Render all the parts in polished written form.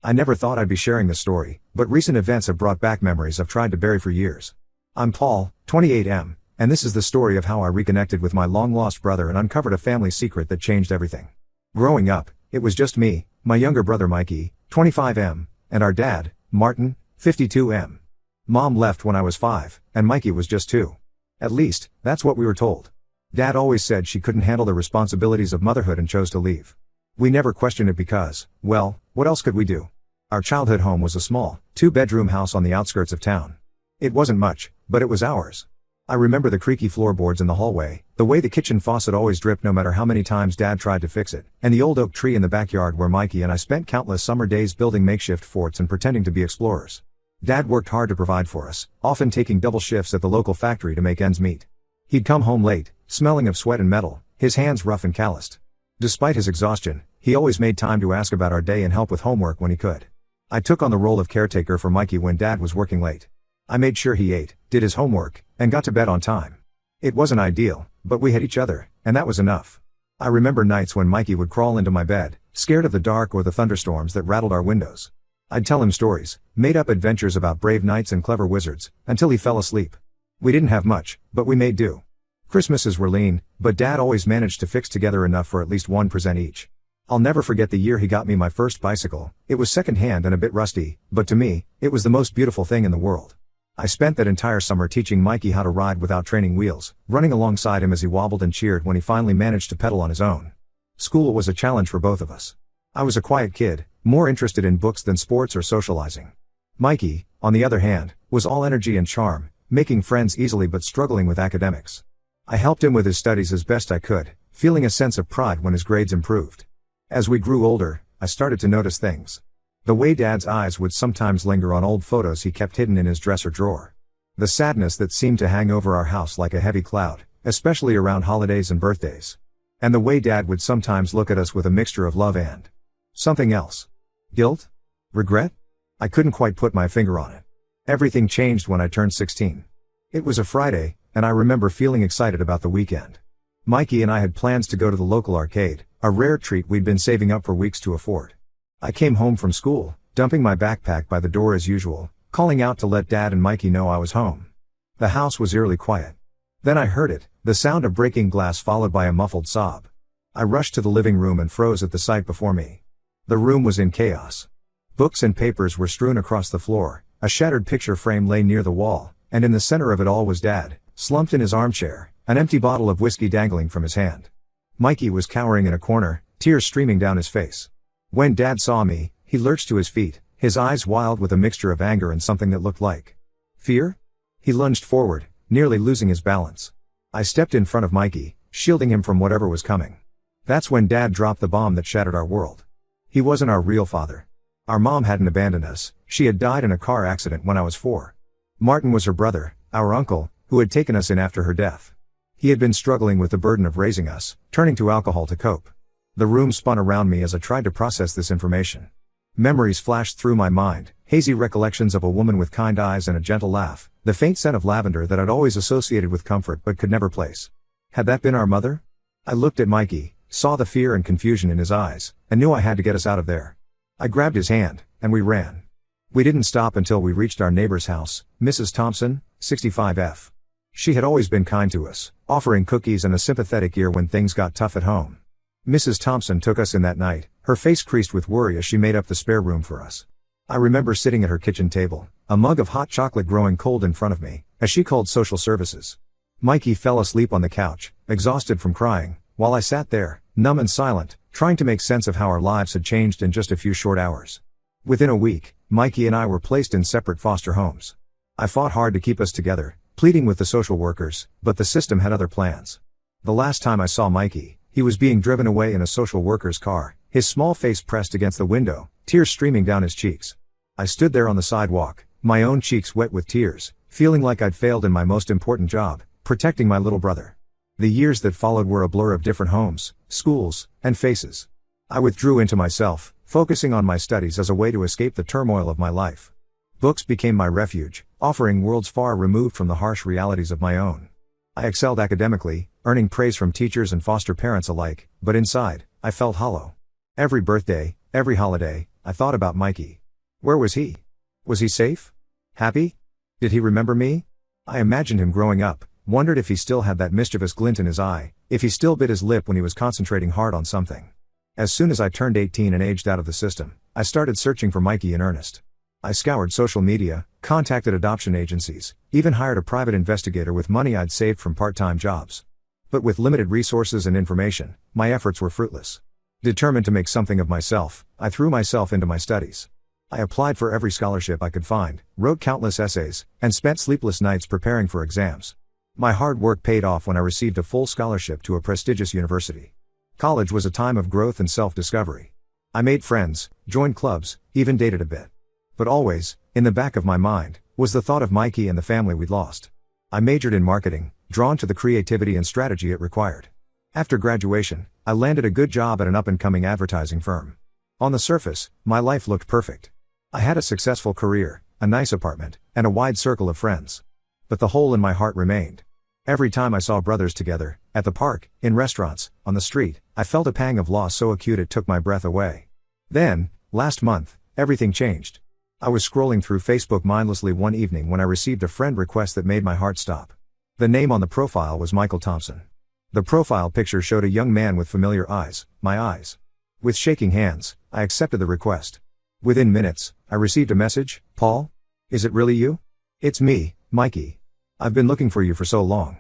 I never thought I'd be sharing this story, but recent events have brought back memories I've tried to bury for years. I'm Paul, 28M, and this is the story of how I reconnected with my long-lost brother and uncovered a family secret that changed everything. Growing up, it was just me, my younger brother Mikey, 25M, and our dad, Martin, 52M. Mom left when I was 5, and Mikey was just 2. At least, that's what we were told. Dad always said she couldn't handle the responsibilities of motherhood and chose to leave. We never questioned it because, well, what else could we do? Our childhood home was a small, 2-bedroom house on the outskirts of town. It wasn't much, but it was ours. I remember the creaky floorboards in the hallway, the way the kitchen faucet always dripped no matter how many times Dad tried to fix it, and the old oak tree in the backyard where Mikey and I spent countless summer days building makeshift forts and pretending to be explorers. Dad worked hard to provide for us, often taking double shifts at the local factory to make ends meet. He'd come home late, smelling of sweat and metal, his hands rough and calloused. Despite his exhaustion, he always made time to ask about our day and help with homework when he could. I took on the role of caretaker for Mikey when Dad was working late. I made sure he ate, did his homework, and got to bed on time. It wasn't ideal, but we had each other, and that was enough. I remember nights when Mikey would crawl into my bed, scared of the dark or the thunderstorms that rattled our windows. I'd tell him stories, made up adventures about brave knights and clever wizards, until he fell asleep. We didn't have much, but we made do. Christmases were lean, but Dad always managed to fix together enough for at least one present each. I'll never forget the year he got me my first bicycle. It was second-hand and a bit rusty, but to me, it was the most beautiful thing in the world. I spent that entire summer teaching Mikey how to ride without training wheels, running alongside him as he wobbled and cheered when he finally managed to pedal on his own. School was a challenge for both of us. I was a quiet kid, more interested in books than sports or socializing. Mikey, on the other hand, was all energy and charm, making friends easily but struggling with academics. I helped him with his studies as best I could, feeling a sense of pride when his grades improved. As we grew older, I started to notice things. The way Dad's eyes would sometimes linger on old photos he kept hidden in his dresser drawer. The sadness that seemed to hang over our house like a heavy cloud, especially around holidays and birthdays. And the way Dad would sometimes look at us with a mixture of love and something else. Guilt? Regret? I couldn't quite put my finger on it. Everything changed when I turned 16. It was a Friday, and I remember feeling excited about the weekend. Mikey and I had plans to go to the local arcade, a rare treat we'd been saving up for weeks to afford. I came home from school, dumping my backpack by the door as usual, calling out to let Dad and Mikey know I was home. The house was eerily quiet. Then I heard it, the sound of breaking glass followed by a muffled sob. I rushed to the living room and froze at the sight before me. The room was in chaos. Books and papers were strewn across the floor, a shattered picture frame lay near the wall, and in the center of it all was Dad, slumped in his armchair, an empty bottle of whiskey dangling from his hand. Mikey was cowering in a corner, tears streaming down his face. When Dad saw me, he lurched to his feet, his eyes wild with a mixture of anger and something that looked like fear. He lunged forward, nearly losing his balance. I stepped in front of Mikey, shielding him from whatever was coming. That's when Dad dropped the bomb that shattered our world. He wasn't our real father. Our mom hadn't abandoned us, she had died in a car accident when I was 4. Martin was her brother, our uncle, who had taken us in after her death. He had been struggling with the burden of raising us, turning to alcohol to cope. The room spun around me as I tried to process this information. Memories flashed through my mind, hazy recollections of a woman with kind eyes and a gentle laugh, the faint scent of lavender that I'd always associated with comfort but could never place. Had that been our mother? I looked at Mikey, saw the fear and confusion in his eyes, and knew I had to get us out of there. I grabbed his hand, and we ran. We didn't stop until we reached our neighbor's house, Mrs. Thompson, 65F. She had always been kind to us, offering cookies and a sympathetic ear when things got tough at home. Mrs. Thompson took us in that night, her face creased with worry as she made up the spare room for us. I remember sitting at her kitchen table, a mug of hot chocolate growing cold in front of me, as she called social services. Mikey fell asleep on the couch, exhausted from crying, while I sat there, numb and silent, trying to make sense of how our lives had changed in just a few short hours. Within a week, Mikey and I were placed in separate foster homes. I fought hard to keep us together, pleading with the social workers, but the system had other plans. The last time I saw Mikey, he was being driven away in a social worker's car, his small face pressed against the window, tears streaming down his cheeks. I stood there on the sidewalk, my own cheeks wet with tears, feeling like I'd failed in my most important job, protecting my little brother. The years that followed were a blur of different homes, schools, and faces. I withdrew into myself, focusing on my studies as a way to escape the turmoil of my life. Books became my refuge, offering worlds far removed from the harsh realities of my own. I excelled academically, earning praise from teachers and foster parents alike, but inside, I felt hollow. Every birthday, every holiday, I thought about Mikey. Where was he? Was he safe? Happy? Did he remember me? I imagined him growing up, wondered if he still had that mischievous glint in his eye, if he still bit his lip when he was concentrating hard on something. As soon as I turned 18 and aged out of the system, I started searching for Mikey in earnest. I scoured social media, contacted adoption agencies, even hired a private investigator with money I'd saved from part-time jobs. But with limited resources and information, my efforts were fruitless. Determined to make something of myself, I threw myself into my studies. I applied for every scholarship I could find, wrote countless essays, and spent sleepless nights preparing for exams. My hard work paid off when I received a full scholarship to a prestigious university. College was a time of growth and self-discovery. I made friends, joined clubs, even dated a bit. But always, in the back of my mind, was the thought of Mikey and the family we'd lost. I majored in marketing, drawn to the creativity and strategy it required. After graduation, I landed a good job at an up-and-coming advertising firm. On the surface, my life looked perfect. I had a successful career, a nice apartment, and a wide circle of friends. But the hole in my heart remained. Every time I saw brothers together, at the park, in restaurants, on the street, I felt a pang of loss so acute it took my breath away. Then, last month, everything changed. I was scrolling through Facebook mindlessly one evening when I received a friend request that made my heart stop. The name on the profile was Michael Thompson. The profile picture showed a young man with familiar eyes, my eyes. With shaking hands, I accepted the request. Within minutes, I received a message. Paul? Is it really you? It's me, Mikey. I've been looking for you for so long.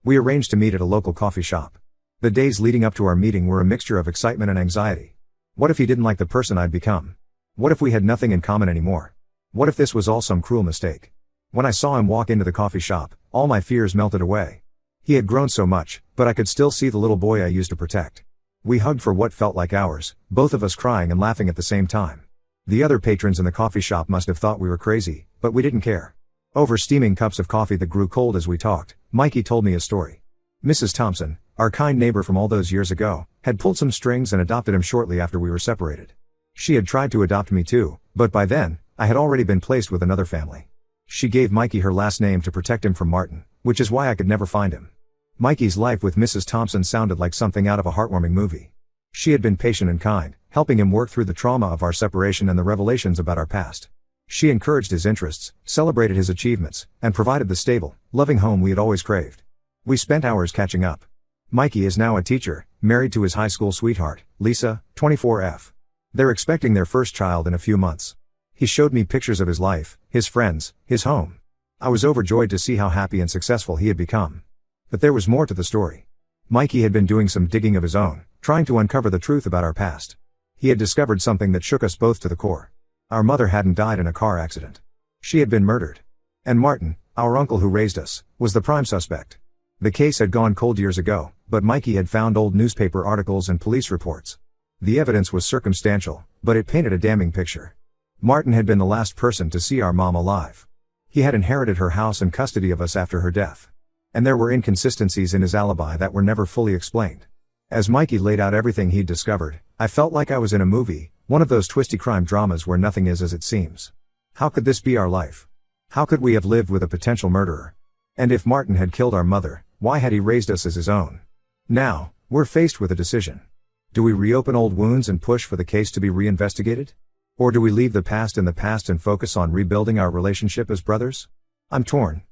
We arranged to meet at a local coffee shop. The days leading up to our meeting were a mixture of excitement and anxiety. What if he didn't like the person I'd become? What if we had nothing in common anymore? What if this was all some cruel mistake? When I saw him walk into the coffee shop, all my fears melted away. He had grown so much, but I could still see the little boy I used to protect. We hugged for what felt like hours, both of us crying and laughing at the same time. The other patrons in the coffee shop must have thought we were crazy, but we didn't care. Over steaming cups of coffee that grew cold as we talked, Mikey told me a story. Mrs. Thompson, our kind neighbor from all those years ago, had pulled some strings and adopted him shortly after we were separated. She had tried to adopt me too, but by then, I had already been placed with another family. She gave Mikey her last name to protect him from Martin, which is why I could never find him. Mikey's life with Mrs. Thompson sounded like something out of a heartwarming movie. She had been patient and kind, helping him work through the trauma of our separation and the revelations about our past. She encouraged his interests, celebrated his achievements, and provided the stable, loving home we had always craved. We spent hours catching up. Mikey is now a teacher, married to his high school sweetheart, Lisa, 24F. They're expecting their first child in a few months. He showed me pictures of his life, his friends, his home. I was overjoyed to see how happy and successful he had become. But there was more to the story. Mikey had been doing some digging of his own, trying to uncover the truth about our past. He had discovered something that shook us both to the core. Our mother hadn't died in a car accident. She had been murdered. And Martin, our uncle who raised us, was the prime suspect. The case had gone cold years ago, but Mikey had found old newspaper articles and police reports. The evidence was circumstantial, but it painted a damning picture. Martin had been the last person to see our mom alive. He had inherited her house and custody of us after her death. And there were inconsistencies in his alibi that were never fully explained. As Mikey laid out everything he'd discovered, I felt like I was in a movie, one of those twisty crime dramas where nothing is as it seems. How could this be our life? How could we have lived with a potential murderer? And if Martin had killed our mother, why had he raised us as his own? Now, we're faced with a decision. Do we reopen old wounds and push for the case to be reinvestigated? Or do we leave the past in the past and focus on rebuilding our relationship as brothers? I'm torn.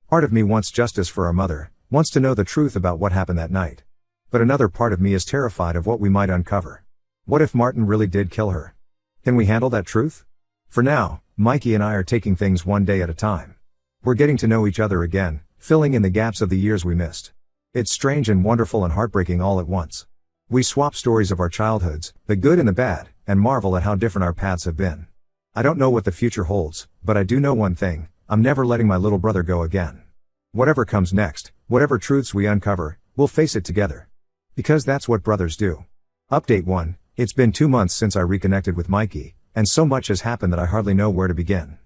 Part of me wants justice for our mother, wants to know the truth about what happened that night. But another part of me is terrified of what we might uncover. What if Martin really did kill her? Can we handle that truth? For now, Mikey and I are taking things one day at a time. We're getting to know each other again, filling in the gaps of the years we missed. It's strange and wonderful and heartbreaking all at once. We swap stories of our childhoods, the good and the bad, and marvel at how different our paths have been. I don't know what the future holds, but I do know one thing: I'm never letting my little brother go again. Whatever comes next, whatever truths we uncover, we'll face it together. Because that's what brothers do. Update 1. It's been 2 months since I reconnected with Mikey, and so much has happened that I hardly know where to begin.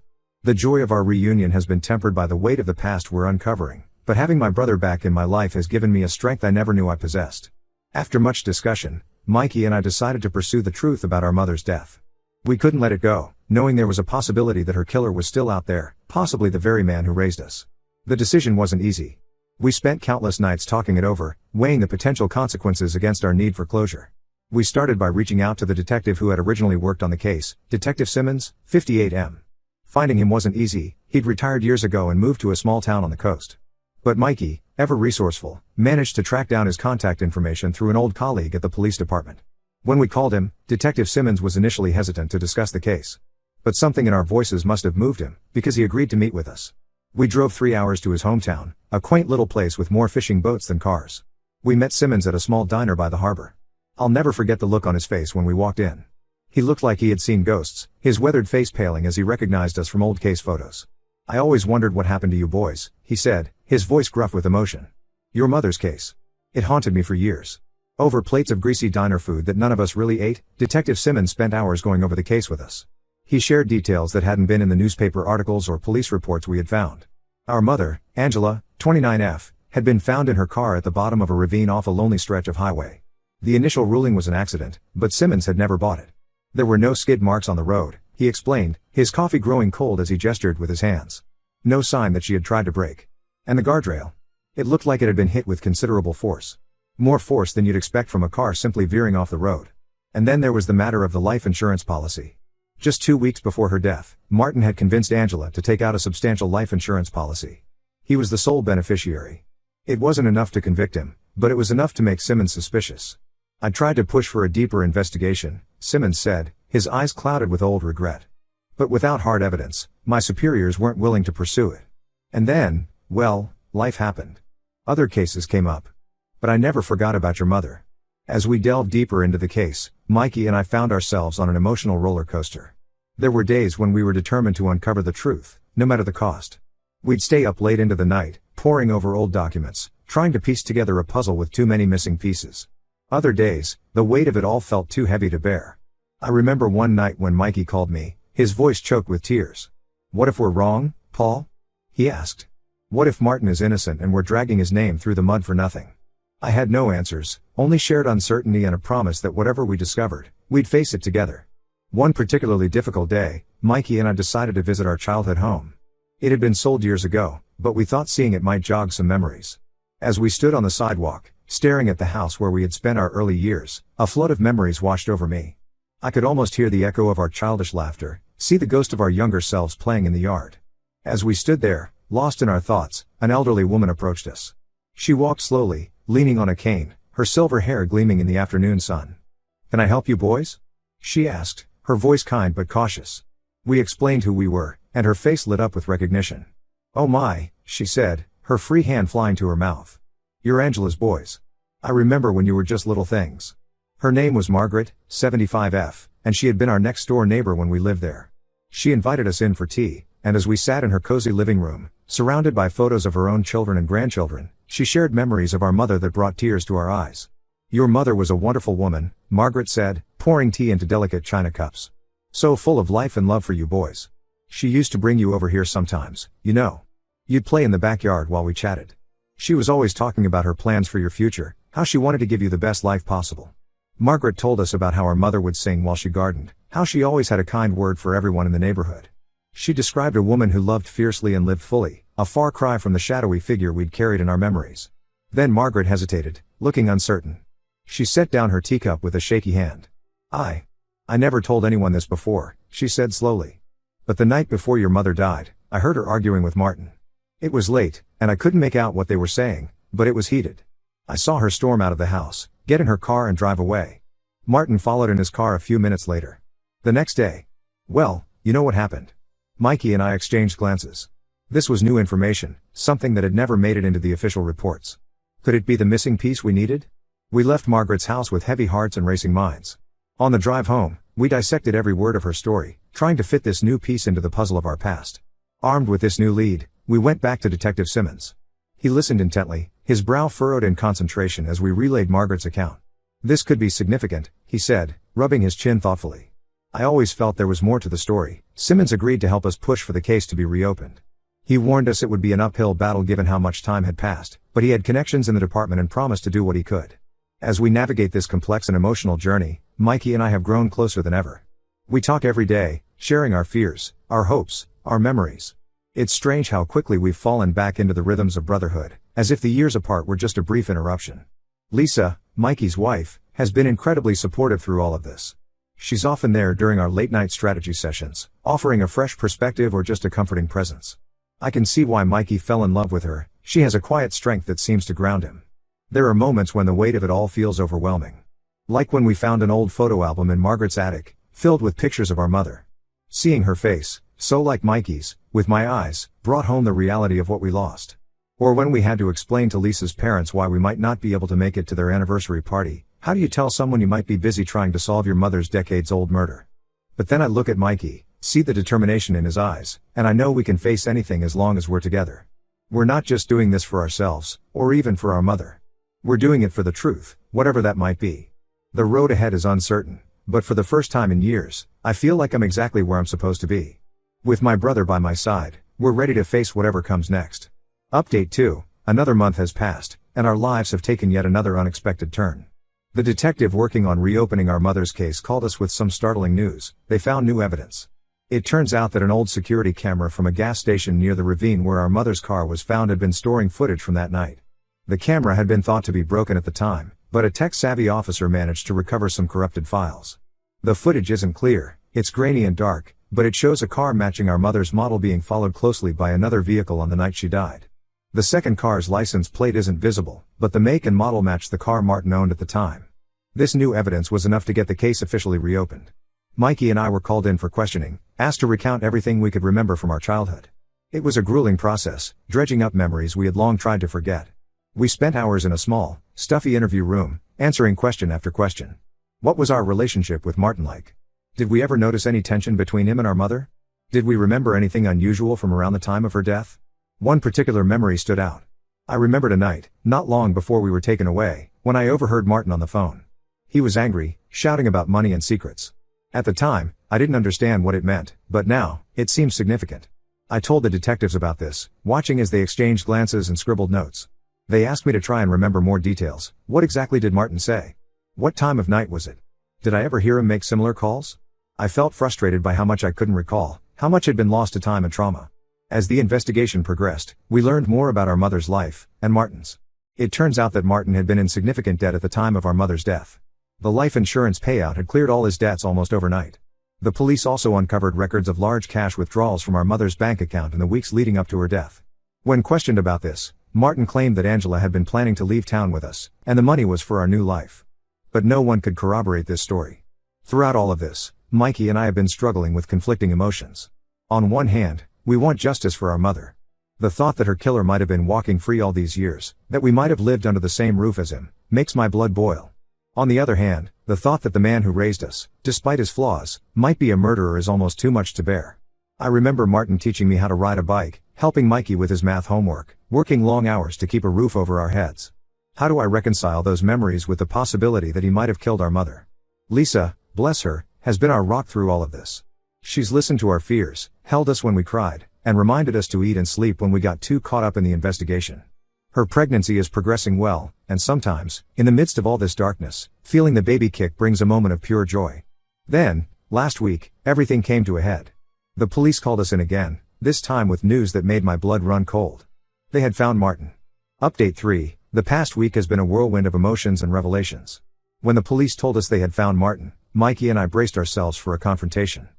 The joy of our reunion has been tempered by the weight of the past we're uncovering, but having my brother back in my life has given me a strength I never knew I possessed. After much discussion, Mikey and I decided to pursue the truth about our mother's death. We couldn't let it go, knowing there was a possibility that her killer was still out there, possibly the very man who raised us. The decision wasn't easy. We spent countless nights talking it over, weighing the potential consequences against our need for closure. We started by reaching out to the detective who had originally worked on the case, Detective Simmons, 58M. Finding him wasn't easy, he'd retired years ago and moved to a small town on the coast. But Mikey, ever resourceful, managed to track down his contact information through an old colleague at the police department. When we called him, Detective Simmons was initially hesitant to discuss the case. But something in our voices must have moved him, because he agreed to meet with us. We drove 3 hours to his hometown, a quaint little place with more fishing boats than cars. We met Simmons at a small diner by the harbor. I'll never forget the look on his face when we walked in. He looked like he had seen ghosts, his weathered face paling as he recognized us from old case photos. "I always wondered what happened to you boys," he said, his voice gruff with emotion. "Your mother's case. It haunted me for years." Over plates of greasy diner food that none of us really ate, Detective Simmons spent hours going over the case with us. He shared details that hadn't been in the newspaper articles or police reports we had found. Our mother, Angela, 29F, had been found in her car at the bottom of a ravine off a lonely stretch of highway. The initial ruling was an accident, but Simmons had never bought it. There were no skid marks on the road, he explained, his coffee growing cold as he gestured with his hands. No sign that she had tried to brake. And the guardrail. It looked like it had been hit with considerable force. More force than you'd expect from a car simply veering off the road. And then there was the matter of the life insurance policy. Just 2 weeks before her death, Martin had convinced Angela to take out a substantial life insurance policy. He was the sole beneficiary. It wasn't enough to convict him, but it was enough to make Simmons suspicious. "I tried to push for a deeper investigation," Simmons said, his eyes clouded with old regret. "But without hard evidence, my superiors weren't willing to pursue it. And then, well, life happened. Other cases came up. But I never forgot about your mother." As we delved deeper into the case, Mikey and I found ourselves on an emotional roller coaster. There were days when we were determined to uncover the truth, no matter the cost. We'd stay up late into the night, poring over old documents, trying to piece together a puzzle with too many missing pieces. Other days, the weight of it all felt too heavy to bear. I remember one night when Mikey called me, his voice choked with tears. "What if we're wrong, Paul?" he asked. "What if Martin is innocent and we're dragging his name through the mud for nothing?" I had no answers, only shared uncertainty and a promise that whatever we discovered, we'd face it together. One particularly difficult day, Mikey and I decided to visit our childhood home. It had been sold years ago, but we thought seeing it might jog some memories. As we stood on the sidewalk, staring at the house where we had spent our early years, a flood of memories washed over me. I could almost hear the echo of our childish laughter, see the ghost of our younger selves playing in the yard. As we stood there, lost in our thoughts, an elderly woman approached us. She walked slowly, leaning on a cane, her silver hair gleaming in the afternoon sun. "Can I help you boys?" she asked, her voice kind but cautious. We explained who we were, and her face lit up with recognition. "Oh my," she said, her free hand flying to her mouth. "You're Angela's boys. I remember when you were just little things." Her name was Margaret, 75F, and she had been our next-door neighbor when we lived there. She invited us in for tea, and as we sat in her cozy living room, surrounded by photos of her own children and grandchildren, she shared memories of our mother that brought tears to our eyes. "Your mother was a wonderful woman," Margaret said, pouring tea into delicate china cups. "So full of life and love for you boys. She used to bring you over here sometimes, you know. You'd play in the backyard while we chatted. She was always talking about her plans for your future, how she wanted to give you the best life possible." Margaret told us about how our mother would sing while she gardened, how she always had a kind word for everyone in the neighborhood. She described a woman who loved fiercely and lived fully, a far cry from the shadowy figure we'd carried in our memories. Then Margaret hesitated, looking uncertain. She set down her teacup with a shaky hand. I never told anyone this before," she said slowly. "But the night before your mother died, I heard her arguing with Martin. It was late, and I couldn't make out what they were saying, but it was heated. I saw her storm out of the house, get in her car and drive away. Martin followed in his car a few minutes later. The next day. Well, you know what happened." Mikey and I exchanged glances. This was new information, something that had never made it into the official reports. Could it be the missing piece we needed? We left Margaret's house with heavy hearts and racing minds. On the drive home, we dissected every word of her story, trying to fit this new piece into the puzzle of our past. Armed with this new lead, we went back to Detective Simmons. He listened intently, his brow furrowed in concentration as we relayed Margaret's account. "This could be significant," he said, rubbing his chin thoughtfully. "I always felt there was more to the story." Simmons agreed to help us push for the case to be reopened. He warned us it would be an uphill battle given how much time had passed, but he had connections in the department and promised to do what he could. As we navigate this complex and emotional journey, Mikey and I have grown closer than ever. We talk every day, sharing our fears, our hopes, our memories. It's strange how quickly we've fallen back into the rhythms of brotherhood, as if the years apart were just a brief interruption. Lisa, Mikey's wife, has been incredibly supportive through all of this. She's often there during our late-night strategy sessions, offering a fresh perspective or just a comforting presence. I can see why Mikey fell in love with her. She has a quiet strength that seems to ground him. There are moments when the weight of it all feels overwhelming. Like when we found an old photo album in Margaret's attic, filled with pictures of our mother. Seeing her face, so like Mikey's, with my eyes, brought home the reality of what we lost. Or when we had to explain to Lisa's parents why we might not be able to make it to their anniversary party. How do you tell someone you might be busy trying to solve your mother's decades-old murder? But then I look at Mikey, see the determination in his eyes, and I know we can face anything as long as we're together. We're not just doing this for ourselves, or even for our mother. We're doing it for the truth, whatever that might be. The road ahead is uncertain, but for the first time in years, I feel like I'm exactly where I'm supposed to be. With my brother by my side, we're ready to face whatever comes next. Update 2, another month has passed, and our lives have taken yet another unexpected turn. The detective working on reopening our mother's case called us with some startling news. They found new evidence. It turns out that an old security camera from a gas station near the ravine where our mother's car was found had been storing footage from that night. The camera had been thought to be broken at the time, but a tech-savvy officer managed to recover some corrupted files. The footage isn't clear, it's grainy and dark, but it shows a car matching our mother's model being followed closely by another vehicle on the night she died. The second car's license plate isn't visible, but the make and model matched the car Martin owned at the time. This new evidence was enough to get the case officially reopened. Mikey and I were called in for questioning, asked to recount everything we could remember from our childhood. It was a grueling process, dredging up memories we had long tried to forget. We spent hours in a small, stuffy interview room, answering question after question. What was our relationship with Martin like? Did we ever notice any tension between him and our mother? Did we remember anything unusual from around the time of her death? One particular memory stood out. I remembered a night, not long before we were taken away, when I overheard Martin on the phone. He was angry, shouting about money and secrets. At the time, I didn't understand what it meant, but now, it seems significant. I told the detectives about this, watching as they exchanged glances and scribbled notes. They asked me to try and remember more details. What exactly did Martin say? What time of night was it? Did I ever hear him make similar calls? I felt frustrated by how much I couldn't recall, how much had been lost to time and trauma. As the investigation progressed, we learned more about our mother's life, and Martin's. It turns out that Martin had been in significant debt at the time of our mother's death. The life insurance payout had cleared all his debts almost overnight. The police also uncovered records of large cash withdrawals from our mother's bank account in the weeks leading up to her death. When questioned about this, Martin claimed that Angela had been planning to leave town with us, and the money was for our new life. But no one could corroborate this story. Throughout all of this, Mikey and I have been struggling with conflicting emotions. On one hand, we want justice for our mother. The thought that her killer might have been walking free all these years, that we might have lived under the same roof as him, makes my blood boil. On the other hand, the thought that the man who raised us, despite his flaws, might be a murderer is almost too much to bear. I remember Martin teaching me how to ride a bike, helping Mikey with his math homework, working long hours to keep a roof over our heads. How do I reconcile those memories with the possibility that he might have killed our mother? Lisa, bless her, has been our rock through all of this. She's listened to our fears, held us when we cried, and reminded us to eat and sleep when we got too caught up in the investigation. Her pregnancy is progressing well, and sometimes, in the midst of all this darkness, feeling the baby kick brings a moment of pure joy. Then, last week, everything came to a head. The police called us in again, this time with news that made my blood run cold. They had found Martin. Update 3, the past week has been a whirlwind of emotions and revelations. When the police told us they had found Martin, Mikey and I braced ourselves for a confrontation.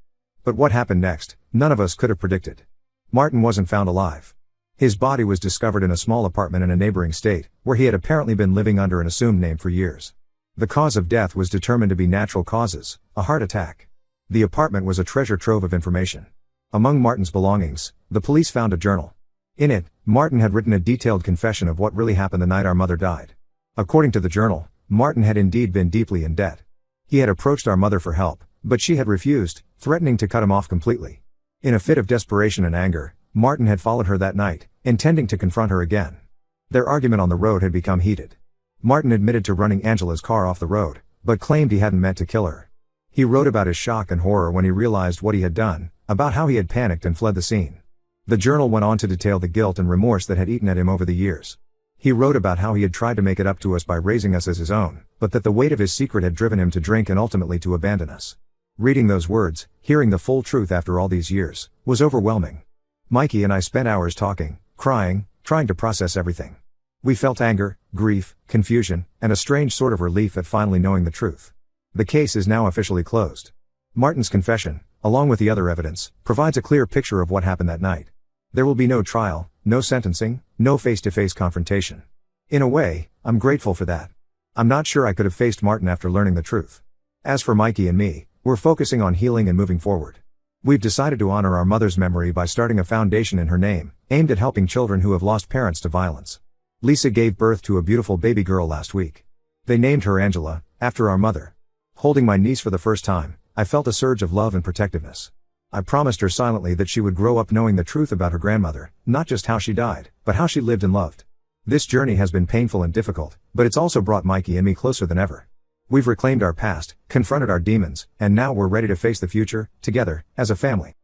But what happened next, none of us could have predicted. Martin wasn't found alive. His body was discovered in a small apartment in a neighboring state, where he had apparently been living under an assumed name for years. The cause of death was determined to be natural causes, a heart attack. The apartment was a treasure trove of information. Among Martin's belongings, the police found a journal. In it, Martin had written a detailed confession of what really happened the night our mother died. According to the journal, Martin had indeed been deeply in debt. He had approached our mother for help, but she had refused, threatening to cut him off completely. In a fit of desperation and anger, Martin had followed her that night, intending to confront her again. Their argument on the road had become heated. Martin admitted to running Angela's car off the road, but claimed he hadn't meant to kill her. He wrote about his shock and horror when he realized what he had done, about how he had panicked and fled the scene. The journal went on to detail the guilt and remorse that had eaten at him over the years. He wrote about how he had tried to make it up to us by raising us as his own, but that the weight of his secret had driven him to drink and ultimately to abandon us. Reading those words, hearing the full truth after all these years, was overwhelming. Mikey and I spent hours talking, crying, trying to process everything. We felt anger, grief, confusion, and a strange sort of relief at finally knowing the truth. The case is now officially closed. Martin's confession, along with the other evidence, provides a clear picture of what happened that night. There will be no trial, no sentencing, no face-to-face confrontation. In a way, I'm grateful for that. I'm not sure I could have faced Martin after learning the truth. As for Mikey and me, we're focusing on healing and moving forward. We've decided to honor our mother's memory by starting a foundation in her name, aimed at helping children who have lost parents to violence. Lisa gave birth to a beautiful baby girl last week. They named her Angela, after our mother. Holding my niece for the first time, I felt a surge of love and protectiveness. I promised her silently that she would grow up knowing the truth about her grandmother, not just how she died, but how she lived and loved. This journey has been painful and difficult, but it's also brought Mikey and me closer than ever. We've reclaimed our past, confronted our demons, and now we're ready to face the future, together, as a family.